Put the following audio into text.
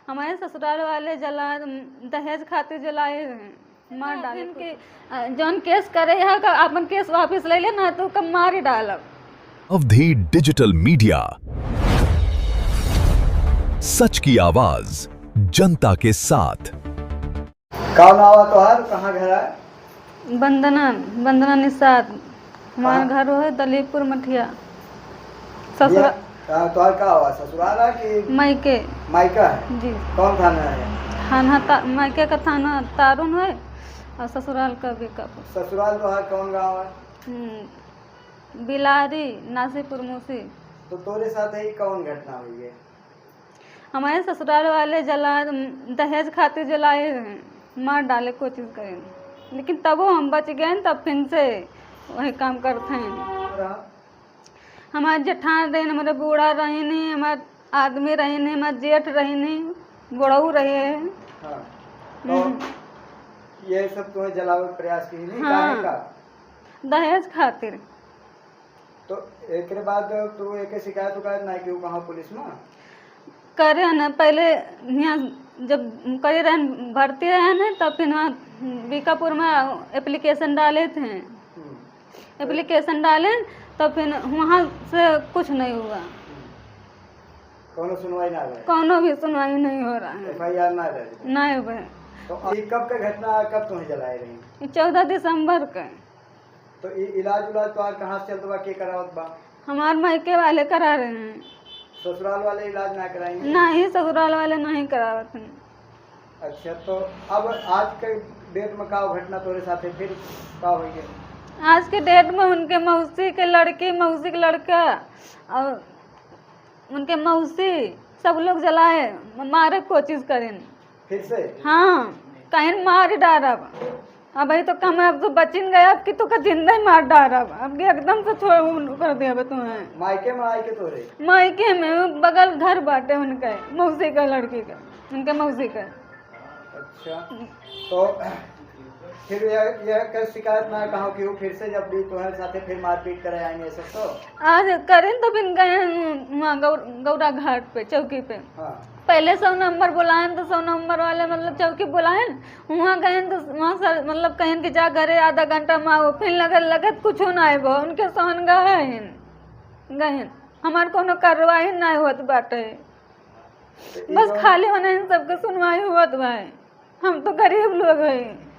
हमारे ससुराल वाले दहेज खातिर जलाए हैं, मार डाले के जौन केस करे है का अपन केस वापस ले ले ना तो कम मार ही डालब। अवधि डिजिटल मीडिया, सच की आवाज जनता के साथ। का नाम है तोहार, कहाँ घर है? वंदना निषाद। हमारा घर है दलीपपुर मठिया। ससुराल तोहार का हुआ, ससुराल है कि मायके? मायका है जी। कौन थाना है? मायके का थाना तारुन है और ससुराल का बीकापुर। ससुराल तोहार कौन गाँव है? बिलारी नासीपुर मूसी। तो तोरे साथ ही कौन घटना हुई है? हमारे ससुराल वाले दहेज खातिर जलाए हैं, मार डाले कोशिश करें, लेकिन तबो हम बच गए। तब फिर से वही काम करते हैं। हमारे जेठान रहे, हमारे बूढ़ा रहे नहीं, हमारे आदमी रहे नहीं, हमारे जेठ रहे नहीं, बुढ़ऊ रहे हैं। हाँ। तो ये सब तुम्हें जलावे के प्रयास की नहीं? हाँ। का दहेज खातिर। तो एक बाद तू एक शिकायत नहीं क्यों कहा पुलिस में? करे न पहले यहाँ जब करे रहे भर्ती रहे न तब फिर वहाँ बीकापुर में एप्लीकेशन डाले थे। एप्लीकेशन डाले तो फिर वहाँ से कुछ नहीं हुआ। कौनो सुनवाई ना रहे? कौनो भी सुनवाई नहीं हो रहा है। FIR ना रहे? नहीं हुए। तो कब का घटना, कब तुम्हें जलाए रही? 14 दिसंबर के। तो इलाज उलाज तो कहाँ से चलता बा, के करावत बा? हमारे मायके वाले करा रहे हैं। ससुराल वाले इलाज ना कराएंगे? नहीं, ससुराल वाले नहीं करावत हैं। अच्छा, तो अब आज के डेट में का घटना तोरे साथ है, फिर का हुई है? आज के डेट में उनके मौसी के लड़की, मौसी के लड़का और उनके मौसी सब लोग जलाए, मारे कोशिश करें फिर से? हाँ, कहीं मार डारब। अब भाई तो कम, अब तो बचिन गया, अब की तो का जिंदा ही मार डारब। अब एकदम से छोड़ कर दिया तुम्हें। मायके में आए के तोरे? मायके में बगल घर बाटे उनके मौसी का लड़की का, उनके मौसी का। अच्छा, तो फिर यह शिकायत ना कहा कि फिर से जब भी तुम्हारे साथ फिर मारपीट करे आएंगे सब? तो आज करें तो फिर गए वहाँ गौरा घाट पे, चौकी पे। हाँ। पहले 100 नंबर बुलाए तो 100 नंबर वाले मतलब चौकी बुलाए, वहाँ गए तो वहाँ सर मतलब कहें कि जा घरे आधा घंटा में आओ, फिर लगत कुछ ना आए वो उनके सहन गए हमारे कोनो कार्रवाई नहीं होत बाटे। बस खाली होने सबके सुनवाई हुआ भाई, हम तो गरीब लोग हैं।